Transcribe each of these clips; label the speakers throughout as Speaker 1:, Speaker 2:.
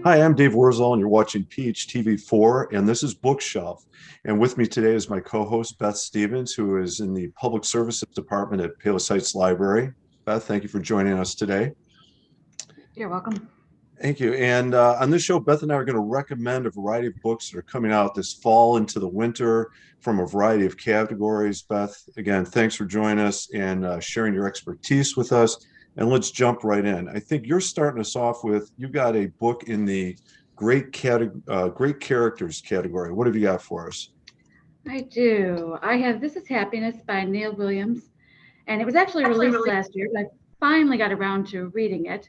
Speaker 1: Hi, I'm Dave Wurzel, and you're watching PHTV4, and this is Bookshelf. And with me today is my co-host, Beth Stevens, who is in the Public Services Department at Palos Heights Library. Beth, thank you for joining us today.
Speaker 2: You're welcome.
Speaker 1: Thank you. And on this show, Beth and I are going to recommend a variety of books that are coming out this fall into the winter from a variety of categories. Beth, again, thanks for joining us and sharing your expertise with us. And let's jump right in. I think you're starting us off with, you got a book in the great characters category. What have you got for us?
Speaker 2: I do. I have This Is Happiness by Neil Williams, and it was actually released last year, but I finally got around to reading it.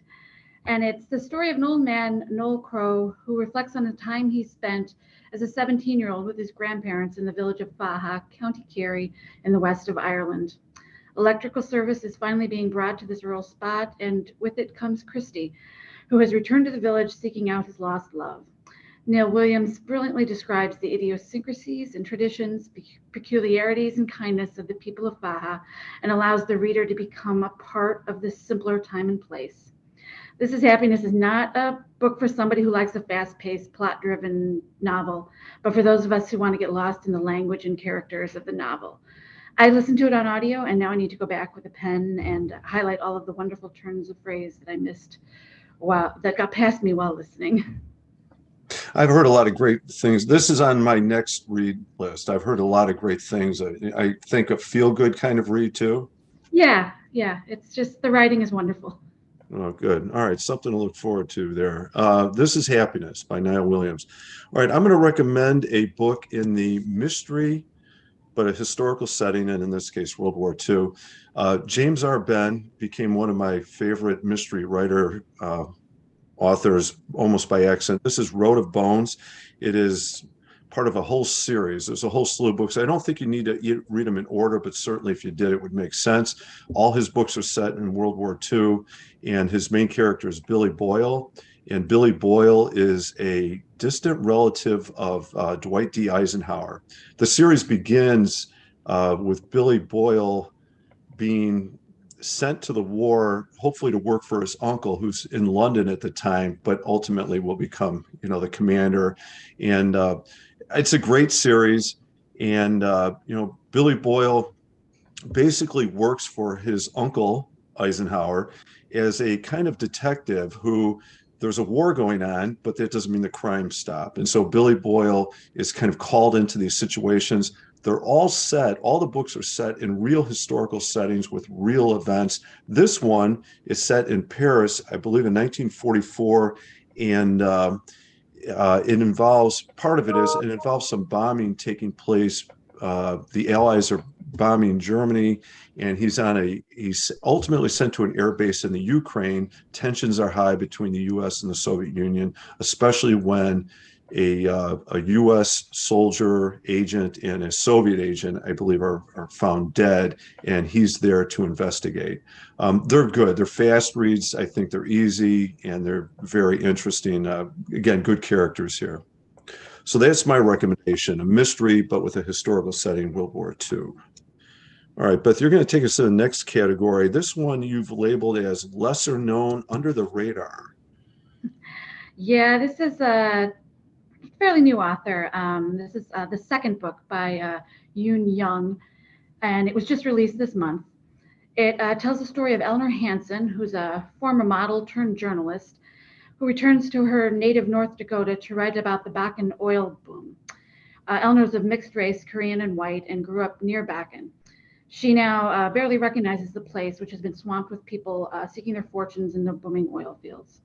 Speaker 2: And it's the story of an old man, Noel Crow, who reflects on the time he spent as a 17-year-old with his grandparents in the village of Faha, County Kerry, in the west of Ireland. Electrical service is finally being brought to this rural spot, and with it comes Christy, who has returned to the village seeking out his lost love. Neil Williams brilliantly describes the idiosyncrasies and traditions, peculiarities, and kindness of the people of Faha and allows the reader to become a part of this simpler time and place. This is Happiness is not a book for somebody who likes a fast-paced, plot-driven novel, but for those of us who want to get lost in the language and characters of the novel. I listened to it on audio, and now I need to go back with a pen and highlight all of the wonderful turns of phrase that I missed that got past me while listening.
Speaker 1: I've heard a lot of great things. This is on my next read list. I've heard a lot of great things. I think a feel-good kind of read too.
Speaker 2: Yeah. It's just the writing is wonderful.
Speaker 1: Oh, good. All right, something to look forward to there. This is Happiness by Neil Williams. All right, I'm going to recommend a book in the mystery, but a historical setting, and in this case, World War II. James R. Benn became one of my favorite mystery writer authors almost by accident. This is Road of Bones. It is part of a whole series. There's a whole slew of books. I don't think you need to read them in order, but certainly if you did, it would make sense. All his books are set in World War II, and his main character is Billy Boyle. And Billy Boyle is a distant relative of Dwight D. Eisenhower. The series begins with Billy Boyle being sent to the war, hopefully to work for his uncle, who's in London at the time, but ultimately will become, the commander. And it's a great series. And, Billy Boyle basically works for his uncle, Eisenhower, as a kind of detective who there's a war going on, but that doesn't mean the crime stop. And so Billy Boyle is kind of called into these situations. They're all the books are set in real historical settings with real events. This one is set in Paris, I believe in 1944. And it involves some bombing taking place. The Allies are bombing Germany, and he's ultimately sent to an air base in the Ukraine. Tensions are high between the U.S. and the Soviet Union, especially when a U.S. soldier agent and a Soviet agent, I believe, are found dead, and he's there to investigate. They're good. They're fast reads. I think they're easy, and they're very interesting. Again, good characters here. So that's my recommendation, a mystery, but with a historical setting, World War II. All right, Beth, you're going to take us to the next category. This one you've labeled as lesser known, under the radar.
Speaker 2: Yeah, this is a fairly new author. This is the second book by Yoon Young, and it was just released this month. It tells the story of Eleanor Hansen, who's a former model turned journalist, who returns to her native North Dakota to write about the Bakken oil boom. Eleanor's of mixed race, Korean and white, and grew up near Bakken. She now barely recognizes the place, which has been swamped with people seeking their fortunes in the booming oil fields.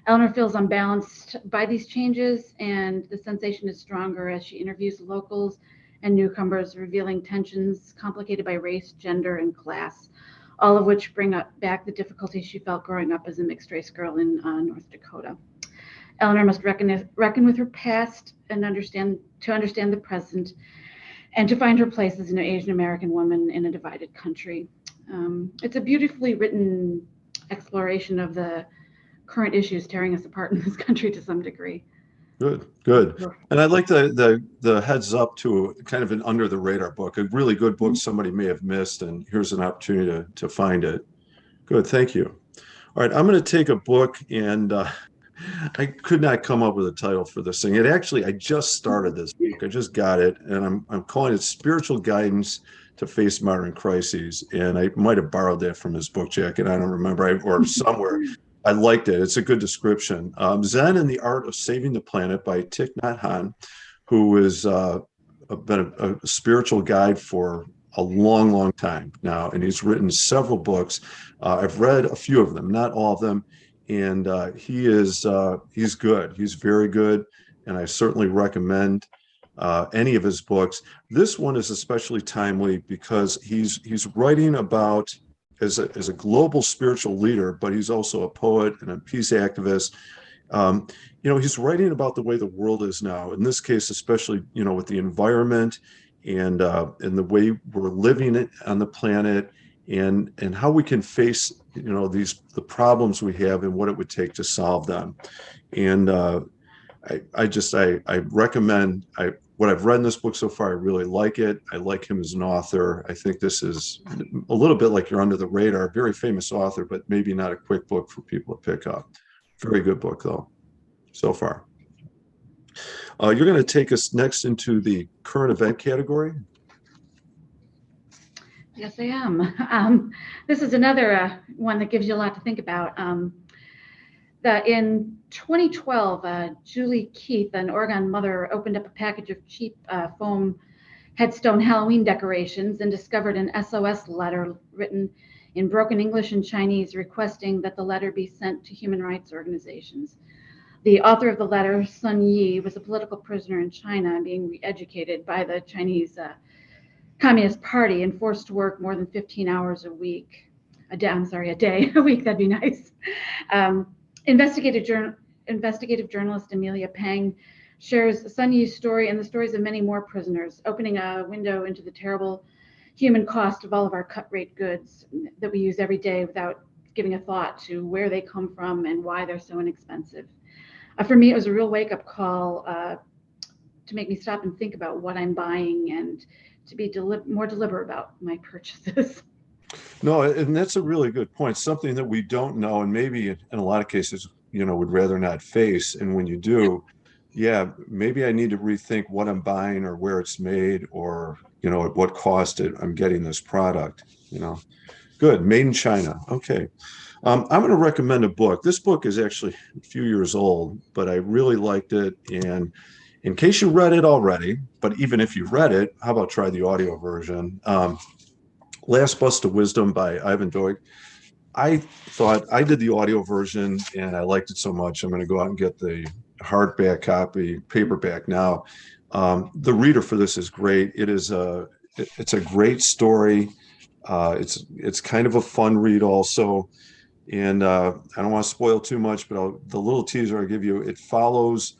Speaker 2: Eleanor feels unbalanced by these changes, and the sensation is stronger as she interviews locals and newcomers, revealing tensions complicated by race, gender, and class, all of which bring back the difficulties she felt growing up as a mixed-race girl in North Dakota. Eleanor must reckon with her past and understand the present, and to find her place as an Asian American woman in a divided country. It's a beautifully written exploration of the current issues tearing us apart in this country to some degree.
Speaker 1: Good. And I'd like the heads up to kind of an under the radar book, a really good book somebody may have missed, and here's an opportunity to find it. Good, thank you. All right, I'm going to take a book, and I could not come up with a title for this thing. I just started this book. I just got it, and I'm calling it Spiritual Guidance to Face Modern Crises. And I might have borrowed that from his book jacket. I don't remember, or somewhere. I liked it. It's a good description. Zen and the Art of Saving the Planet by Tic Not Han, who has been a spiritual guide for a long, long time now, and he's written several books. I've read a few of them, not all of them, and he's good. He's very good, and I certainly recommend any of his books. This one is especially timely because he's writing about as a global spiritual leader, but he's also a poet and a peace activist. Um, he's writing about the way the world is now. In this case, especially, with the environment and the way we're living on the planet, and how we can face, the problems we have and what it would take to solve them. And I recommend what I've read in this book so far. I really like it. I like him as an author. I think this is a little bit like You're Under the Radar, very famous author, but maybe not a quick book for people to pick up. Very good book, though, so far. You're going to take us next into the current event category.
Speaker 2: Yes, I am. This is another one that gives you a lot to think about. In 2012, Julie Keith, an Oregon mother, opened up a package of cheap foam headstone Halloween decorations and discovered an SOS letter written in broken English and Chinese requesting that the letter be sent to human rights organizations. The author of the letter, Sun Yi, was a political prisoner in China being re-educated by the Chinese Communist Party and forced to work more than 15 hours a week. A day a week, that'd be nice. Investigative journalist Amelia Pang shares Sun Yi's story and the stories of many more prisoners, opening a window into the terrible human cost of all of our cut rate goods that we use every day without giving a thought to where they come from and why they're so inexpensive. For me, it was a real wake-up call to make me stop and think about what I'm buying and to be more deliberate about my purchases.
Speaker 1: No, and that's a really good point. Something that we don't know, and maybe in a lot of cases, would rather not face. And when you do, yeah, maybe I need to rethink what I'm buying or where it's made or, at what cost I'm getting this product. Good. Made in China. Okay. I'm going to recommend a book. This book is actually a few years old, but I really liked it. And in case you read it already, but even if you read it, how about try the audio version? Last Bus to Wisdom by Ivan Doig. I thought I did the audio version and I liked it so much. I'm going to go out and get the hardback copy, paperback now. The reader for this is great. It's a great story. It's kind of a fun read also. And I don't want to spoil too much, but the little teaser I give you, it follows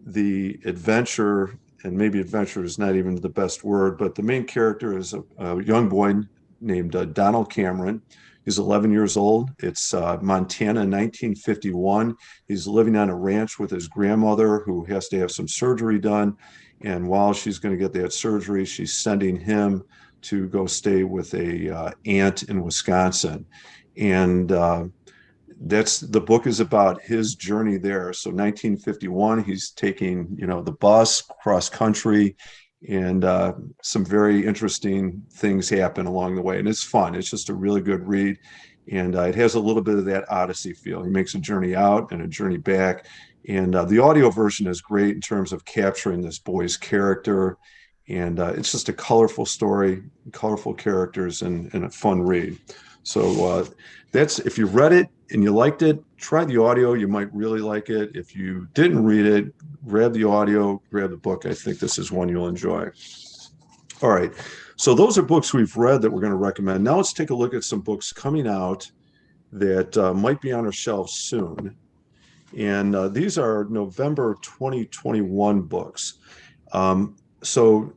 Speaker 1: the adventure, and maybe adventure is not even the best word, but the main character is a young boy named Donald Cameron. He's 11 years old. It's Montana, 1951. He's living on a ranch with his grandmother who has to have some surgery done. And while she's going to get that surgery, she's sending him to go stay with a aunt in Wisconsin. And the book is about his journey there. So 1951, he's taking, the bus cross country, and some very interesting things happen along the way. And it's fun. It's just a really good read. And it has a little bit of that Odyssey feel. He makes a journey out and a journey back. And the audio version is great in terms of capturing this boy's character. And it's just a colorful story, colorful characters, and a fun read. So if you read it and you liked it, try the audio. You might really like it. If you didn't read it, grab the audio, grab the book. I think this is one you'll enjoy. All right. So those are books we've read that we're going to recommend. Now let's take a look at some books coming out that might be on our shelves soon. And these are November 2021 books. So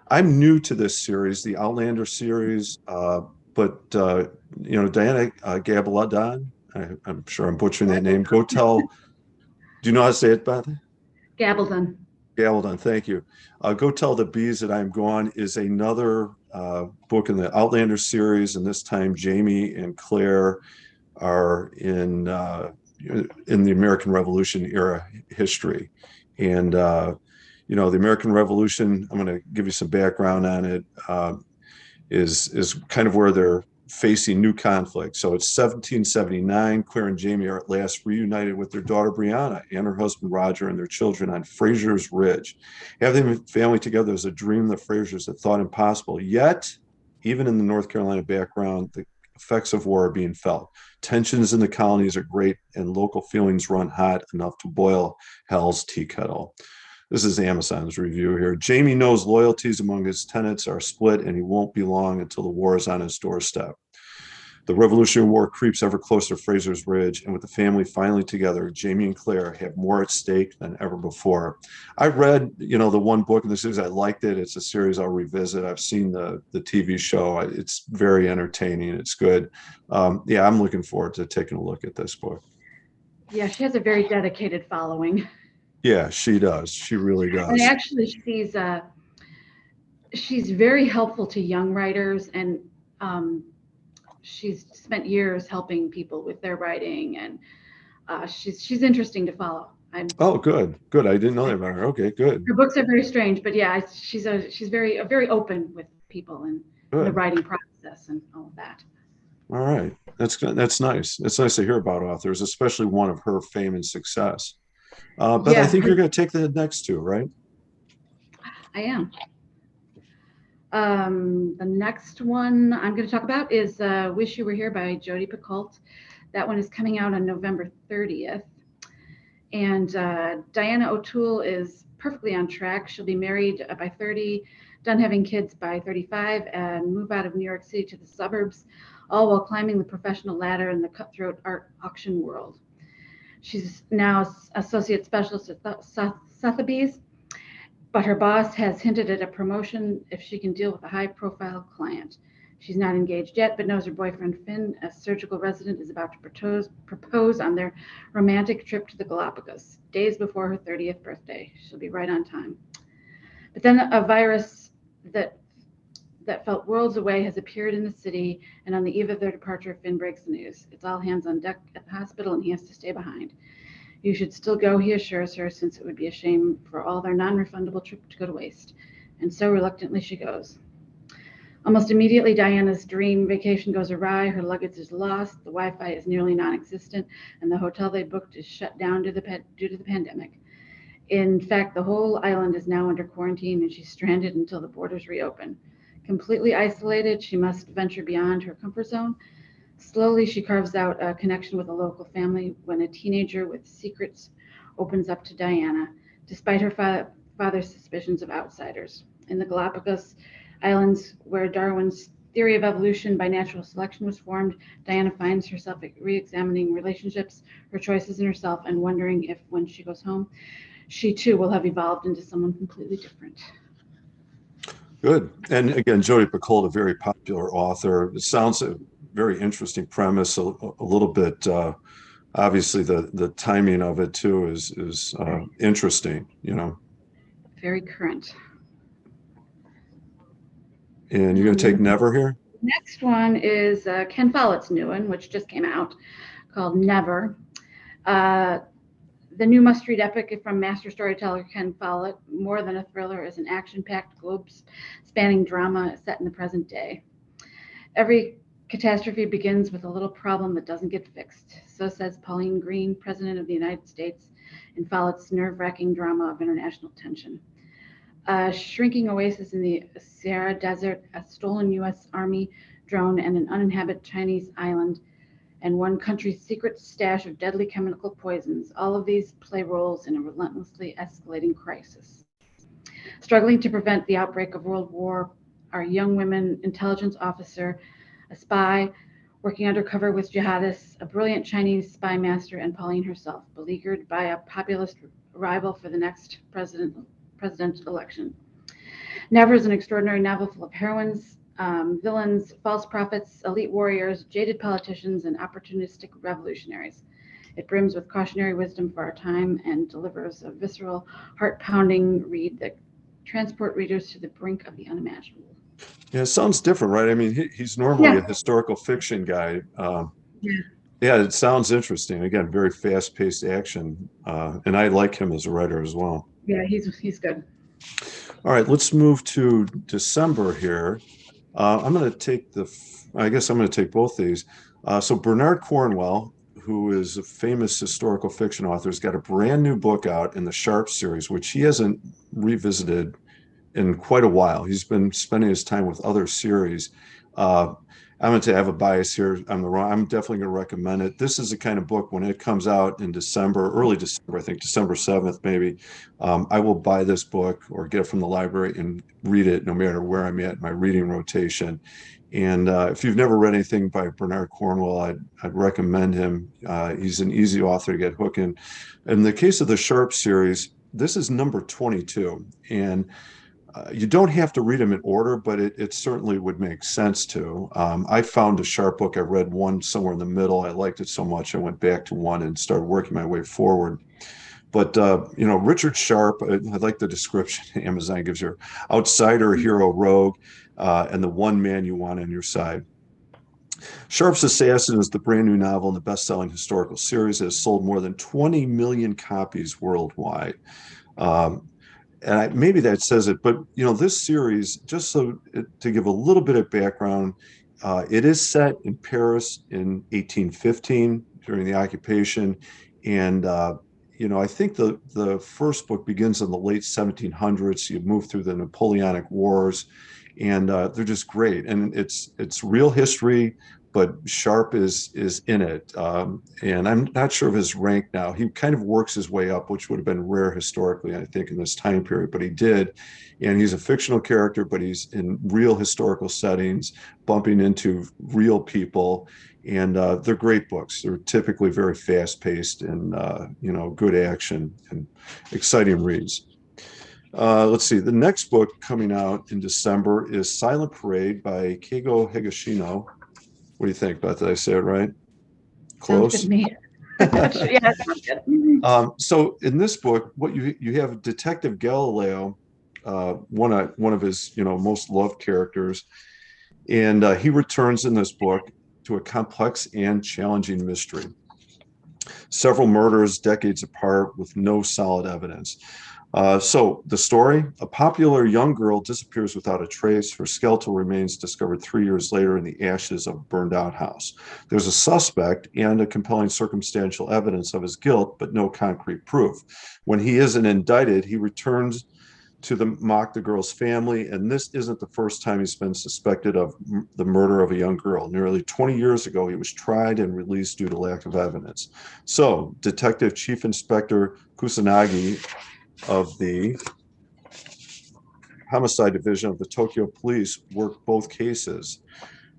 Speaker 1: I'm new to this series, the Outlander series, but Diana Gabaldon, I'm sure I'm butchering that name. Do you know how to say it, Beth?
Speaker 2: Gabaldon.
Speaker 1: Gabaldon, thank you. Go Tell the Bees That I'm Gone is another book in the Outlander series, and this time Jamie and Claire are in in the American Revolution era history. And, the American Revolution, I'm going to give you some background on it, is kind of where they're facing new conflict. So it's 1779. Claire and Jamie are at last reunited with their daughter Brianna and her husband Roger and their children on Fraser's Ridge. Having a family together is a dream the Frasers had thought impossible. Yet, even in the North Carolina background, the effects of war are being felt. Tensions in the colonies are great, and local feelings run hot enough to boil hell's tea kettle. This is Amazon's review here. Jamie knows loyalties among his tenants are split, and he won't be long until the war is on his doorstep. The Revolutionary War creeps ever closer to Fraser's Ridge, and with the family finally together, Jamie and Claire have more at stake than ever before. I read, the one book in the series. I liked it. It's a series I'll revisit. I've seen the TV show. It's very entertaining. It's good. I'm looking forward to taking a look at this book.
Speaker 2: Yeah, she has a very dedicated following.
Speaker 1: Yeah, she does. She really does.
Speaker 2: And actually, she's very helpful to young writers, and she's spent years helping people with their writing, and she's interesting to follow.
Speaker 1: Good. I didn't know that about her. Okay, good.
Speaker 2: Her books are very strange, but yeah, she's very open with people and the writing process and all of that.
Speaker 1: All right, that's good. That's nice. It's nice to hear about authors, especially one of her fame and success. But yeah, I think you're going to take the next two, right?
Speaker 2: I am. The next one I'm going to talk about is Wish You Were Here by Jody Pakult. That one is coming out on November 30th. And Diana O'Toole is perfectly on track. She'll be married by 30, done having kids by 35, and move out of New York City to the suburbs, all while climbing the professional ladder in the cutthroat art auction world. She's now associate specialist at Sotheby's, but her boss has hinted at a promotion if she can deal with a high-profile client. She's not engaged yet, but knows her boyfriend Finn, a surgical resident, is about to propose on their romantic trip to the Galapagos, days before her 30th birthday. She'll be right on time. But then a virus that felt worlds away has appeared in the city, and on the eve of their departure, Finn breaks the news. It's all hands on deck at the hospital, and he has to stay behind. You should still go, he assures her, since it would be a shame for all their non-refundable trip to go to waste. And so reluctantly she goes. Almost immediately, Diana's dream vacation goes awry. Her luggage is lost, the Wi-Fi is nearly non-existent, and the hotel they booked is shut down due to the pandemic. In fact, the whole island is now under quarantine, and she's stranded until the borders reopen. Completely isolated, she must venture beyond her comfort zone. Slowly, she carves out a connection with a local family when a teenager with secrets opens up to Diana, despite her father's suspicions of outsiders. In the Galapagos Islands, where Darwin's theory of evolution by natural selection was formed, Diana finds herself re-examining relationships, her choices, and herself, and wondering if, when she goes home, she too will have evolved into someone completely different.
Speaker 1: Good. And again, Jody Pakult, a very popular author. It sounds a very interesting premise, a little bit, obviously the timing of it too is interesting,
Speaker 2: Very current.
Speaker 1: And you're going to take Never here?
Speaker 2: Next one is Ken Follett's new one, which just came out, called Never. The new must-read epic from master storyteller Ken Follett, more than a thriller, is an action-packed, globe-spanning drama set in the present day. Every catastrophe begins with a little problem that doesn't get fixed. So says Pauline Green, President of the United States, in Follett's nerve-wracking drama of international tension. A shrinking oasis in the Sahara Desert, a stolen U.S. Army drone, and an uninhabited Chinese island, and one country's secret stash of deadly chemical poisons. All of these play roles in a relentlessly escalating crisis. Struggling to prevent the outbreak of World War are young women, intelligence officer, a spy working undercover with jihadists, a brilliant Chinese spy master, and Pauline herself, beleaguered by a populist rival for the next presidential election. Never is an extraordinary novel full of heroines, villains, false prophets, elite warriors, jaded politicians, and opportunistic revolutionaries. It brims with cautionary wisdom for our time and delivers a visceral, heart-pounding read that transport readers to the brink of the unimaginable.
Speaker 1: Yeah, it sounds different, right? I mean, he's normally a historical fiction guy. Yeah, it sounds interesting. Again, very fast-paced action, and I like him as a writer as well.
Speaker 2: Yeah, he's good.
Speaker 1: All right, let's move to December here. I'm going to take I guess I'm going to take both these. So Bernard Cornwell, who is a famous historical fiction author, has got a brand new book out in the Sharp series, which he hasn't revisited in quite a while. He's been spending his time with other series. Uh, I'm going to have a bias here. I'm definitely going to recommend it. This is the kind of book when it comes out in December, early December, I think December 7th, maybe. I will buy this book or get it from the library and read it no matter where I'm at in my reading rotation. And if you've never read anything by Bernard Cornwell, I'd recommend him. He's an easy author to get hooked in. In the case of the Sharp series, this is number 22. And you don't have to read them in order, but it certainly would make sense to. I found a Sharp book. I read one somewhere in the middle. I liked it so much. I went back to one and started working my way forward. But, Richard Sharp, I like the description Amazon gives you: outsider, hero, rogue, and the one man you want on your side. Sharp's Assassin is the brand new novel in the best-selling historical series that has sold more than 20 million copies worldwide. Um, maybe that says it, but this series, to give a little bit of background, it is set in Paris in 1815 during the occupation, and I think the first book begins in the late 1700s. You move through the Napoleonic Wars, and they're just great, and it's real history. But Sharp is in it, and I'm not sure of his rank now. He kind of works his way up, which would have been rare historically, I think, in this time period. But he did, and he's a fictional character, but he's in real historical settings, bumping into real people, and they're great books. They're typically very fast-paced and good action and exciting reads. Let's see. The next book coming out in December is Silent Parade by Keigo Higashino. What do you think about that? Did I say it right?
Speaker 2: Sounds good to
Speaker 1: Close.
Speaker 2: me. Yeah, sounds good.
Speaker 1: So in this book, what you have Detective Galileo, one of his most loved characters, and he returns in this book to a complex and challenging mystery. Several murders decades apart with no solid evidence. So the story: a popular young girl disappears without a trace. Her skeletal remains discovered 3 years later in the ashes of a burned out house. There's a suspect and a compelling circumstantial evidence of his guilt, but no concrete proof. When he isn't indicted, he returns to mock the girl's family, and this isn't the first time he's been suspected of the murder of a young girl. Nearly 20 years ago, he was tried and released due to lack of evidence. So, Detective Chief Inspector Kusanagi of the Homicide Division of the Tokyo Police worked both cases.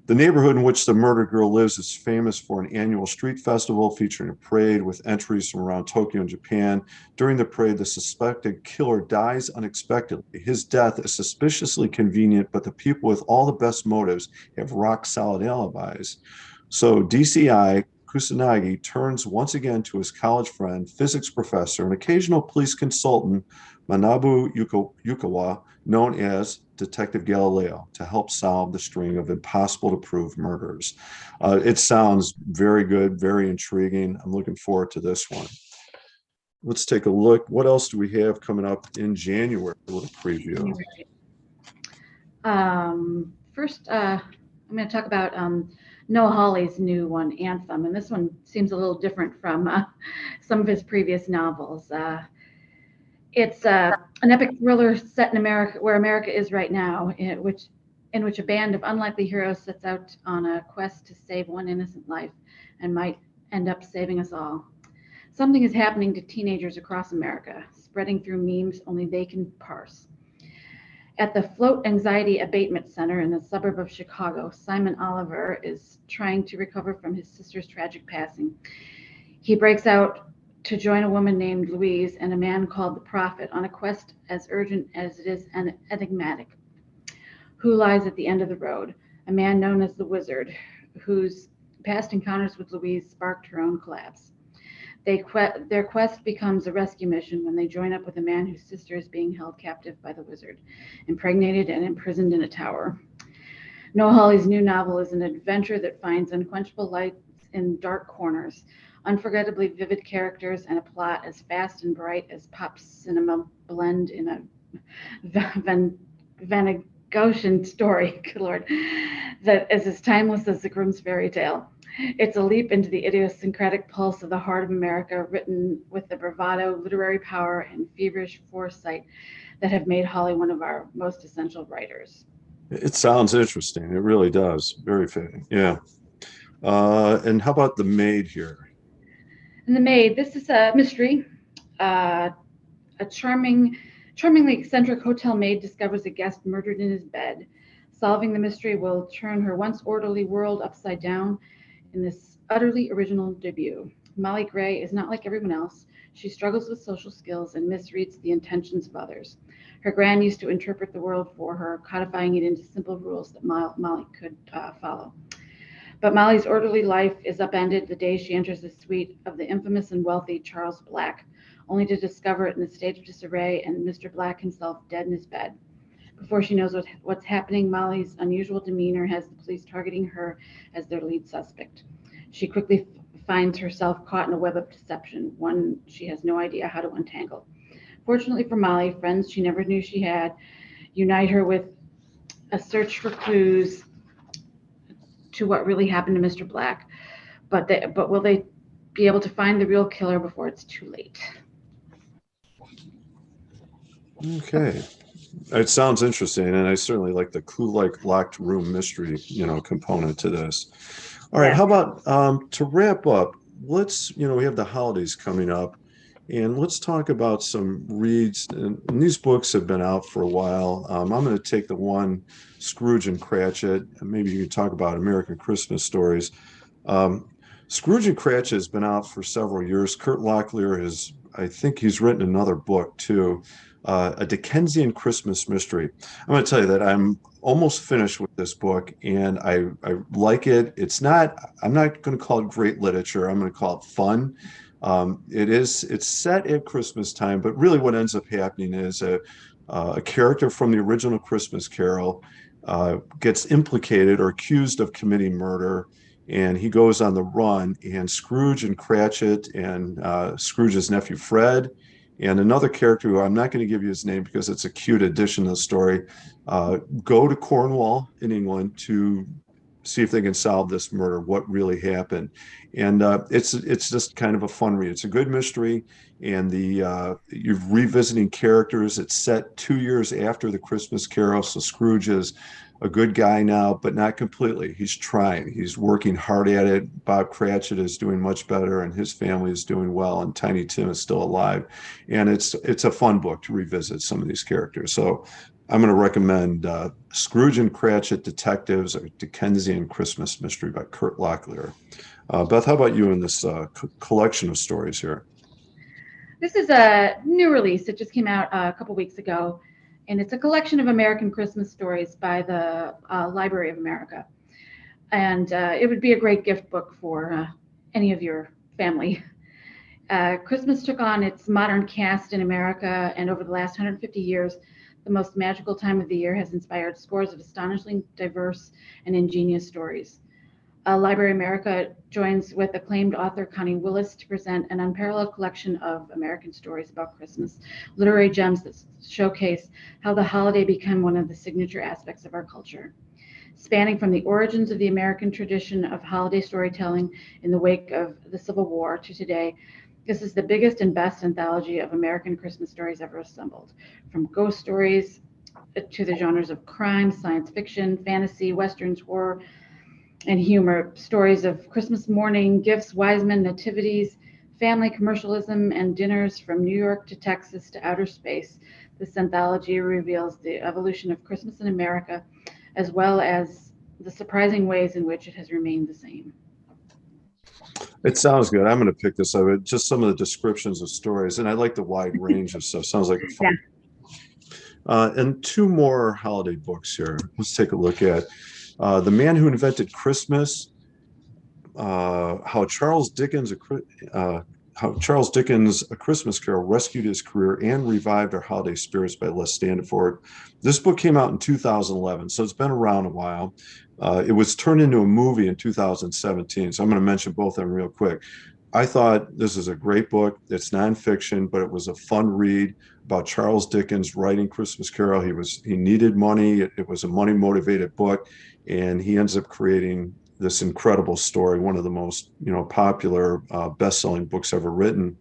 Speaker 1: The neighborhood in which the murdered girl lives is famous for an annual street festival featuring a parade with entries from around Tokyo and Japan. During the parade, the suspected killer dies unexpectedly. His death is suspiciously convenient, but the people with all the best motives have rock-solid alibis. So DCI Kusanagi turns once again to his college friend, physics professor, and occasional police consultant, Manabu Yukawa, known as Detective Galileo, to help solve the string of impossible to prove murders. It sounds very good, very intriguing. I'm looking forward to this one. Let's take a look. What else do we have coming up in January? A little preview.
Speaker 2: First, I'm going to talk about Noah Hawley's new one, Anthem, and this one seems a little different from some of his previous novels. It's an epic thriller set in America, where America is right now, in which a band of unlikely heroes sets out on a quest to save one innocent life and might end up saving us all. Something is happening to teenagers across America, spreading through memes only they can parse. At the Float Anxiety Abatement Center in the suburb of Chicago, Simon Oliver is trying to recover from his sister's tragic passing. He breaks out to join a woman named Louise and a man called the Prophet on a quest as urgent as it is enigmatic. Who lies at the end of the road? A man known as the Wizard, whose past encounters with Louise sparked her own collapse. Their quest becomes a rescue mission when they join up with a man whose sister is being held captive by the Wizard, impregnated and imprisoned in a tower. Noah Hawley's new novel is an adventure that finds unquenchable lights in dark corners, unforgettably vivid characters, and a plot as fast and bright as pop cinema blend in a Van Goghian story, good Lord, that is as timeless as the Grimm's fairy tale. It's a leap into the idiosyncratic pulse of the heart of America, written with the bravado, literary power, and feverish foresight that have made Holly one of our most essential writers.
Speaker 1: It sounds interesting. It really does. Very fitting. Yeah. And how about the Maid here?
Speaker 2: And The Maid, this is a mystery. A charmingly eccentric hotel maid discovers a guest murdered in his bed. Solving the mystery will turn her once orderly world upside down in this utterly original debut. Molly Gray is not like everyone else. She struggles with social skills and misreads the intentions of others. Her gran used to interpret the world for her, codifying it into simple rules that Molly could follow. But Molly's orderly life is upended the day she enters the suite of the infamous and wealthy Charles Black, only to discover it in a state of disarray and Mr. Black himself dead in his bed. Before she knows what's happening, Molly's unusual demeanor has the police targeting her as their lead suspect. She quickly finds herself caught in a web of deception, one she has no idea how to untangle. Fortunately for Molly, friends she never knew she had unite her with a search for clues to what really happened to Mr. Black. But will they be able to find the real killer before it's too late?
Speaker 1: Okay. It sounds interesting, and I certainly like the clue-like locked room mystery, component to this. All right,
Speaker 2: Yeah.
Speaker 1: how about to wrap up, let's, we have the holidays coming up, and let's talk about some reads. And these books have been out for a while. I'm going to take the one, Scrooge and Cratchit, and maybe you could talk about American Christmas stories. Scrooge and Cratchit has been out for several years. Kurt Locklear I think he's written another book too, a Dickensian Christmas mystery. I'm going to tell you that I'm almost finished with this book, and I like it. I'm not going to call it great literature. I'm going to call it fun. It's set at Christmas time, but really what ends up happening is a character from the original Christmas Carol gets implicated or accused of committing murder, and he goes on the run, and Scrooge and Cratchit and Scrooge's nephew Fred and another character who I'm not going to give you his name because it's a cute addition to the story, go to Cornwall in England to see if they can solve this murder, what really happened. And it's just kind of a fun read. It's a good mystery, and you're revisiting characters. It's set 2 years after the Christmas Carol, so Scrooge is a good guy now, but not completely. He's trying. He's working hard at it. Bob Cratchit is doing much better, and his family is doing well, and Tiny Tim is still alive. And it's a fun book to revisit some of these characters. So I'm going to recommend Scrooge and Cratchit Detectives, a Dickensian Christmas Mystery by Kurt Locklear. Beth, how about you in this collection of stories here?
Speaker 2: This is a new release. It just came out a couple weeks ago, and it's a collection of American Christmas stories by the Library of America. And it would be a great gift book for any of your family. Christmas took on its modern cast in America, and over the last 150 years, the most magical time of the year has inspired scores of astonishingly diverse and ingenious stories. Library America joins with acclaimed author Connie Willis to present an unparalleled collection of American stories about Christmas, literary gems that showcase how the holiday became one of the signature aspects of our culture. Spanning from the origins of the American tradition of holiday storytelling in the wake of the Civil War to today, this is the biggest and best anthology of American Christmas stories ever assembled, from ghost stories to the genres of crime, science fiction, fantasy, westerns, horror, and humor, stories of Christmas morning, gifts, wise men, nativities, family commercialism, and dinners from New York to Texas to outer space. This anthology reveals the evolution of Christmas in America, as well as the surprising ways in which it has remained the same.
Speaker 1: It sounds good. I'm going to pick this up. Just some of the descriptions of stories, and I like the wide range of stuff. Sounds like a fun.
Speaker 2: Yeah.
Speaker 1: And two more holiday books here. Let's take a look at The Man Who Invented Christmas, how Charles Dickens how Charles Dickens' A Christmas Carol rescued his career and revived our holiday spirits by Let's Stand It For It. This book came out in 2011, so it's been around a while. It was turned into a movie in 2017, so I'm going to mention both of them real quick. I thought this is a great book. It's nonfiction, but it was a fun read about Charles Dickens writing Christmas Carol. He needed money. It was a money motivated book, and he ends up creating this incredible story, one of the most popular best-selling books ever written.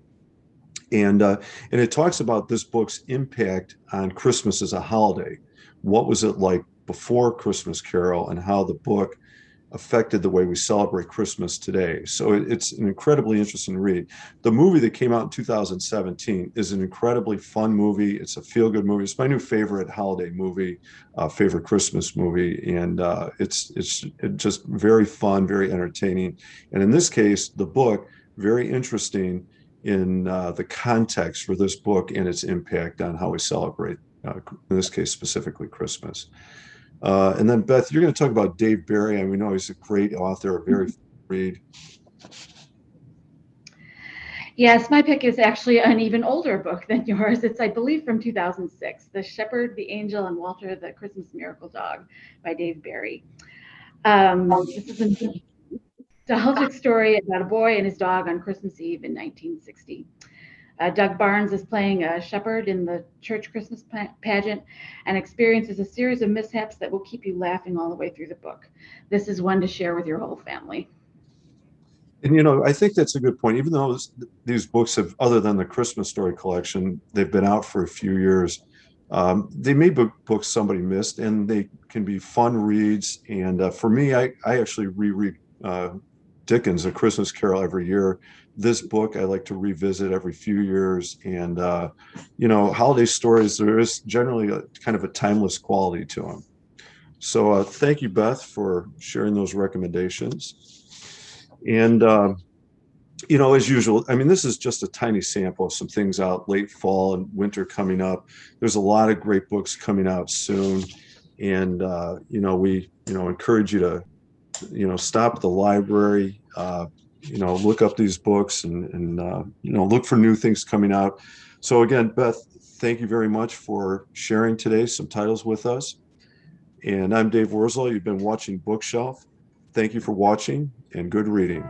Speaker 1: And it talks about this book's impact on Christmas as a holiday. What was it like before Christmas Carol, and how the book affected the way we celebrate Christmas today. So it's an incredibly interesting read. The movie that came out in 2017 is an incredibly fun movie. It's a feel-good movie. It's my new favorite holiday movie, favorite Christmas movie, and it's just very fun, very entertaining. And in this case, the book, very interesting in the context for this book and its impact on how we celebrate, in this case, specifically Christmas. And then Beth, you're going to talk about Dave Barry, and we know he's a great author, a very fun read.
Speaker 2: Yes, my pick is actually an even older book than yours. It's, I believe, from 2006, The Shepherd, the Angel, and Walter the Christmas Miracle Dog by Dave Barry. This is a nostalgic story about a boy and his dog on Christmas Eve in 1960. Doug Barnes is playing a shepherd in the church Christmas pageant and experiences a series of mishaps that will keep you laughing all the way through the book. This is one to share with your whole family.
Speaker 1: And I think that's a good point. Even though these books have, other than the Christmas Story collection, they've been out for a few years, they may be books somebody missed, and they can be fun reads. And for me, I actually reread Dickens' A Christmas Carol every year. This book I like to revisit every few years. And holiday stories, there is generally a kind of a timeless quality to them. So thank you, Beth, for sharing those recommendations. And as usual, I mean, this is just a tiny sample of some things out late fall and winter coming up. There's a lot of great books coming out soon. And we encourage you to stop at the library, look up these books and look for new things coming out. So again, Beth, thank you very much for sharing today some titles with us. And I'm Dave Wurzel. You've been watching Bookshelf. Thank you for watching, and good reading.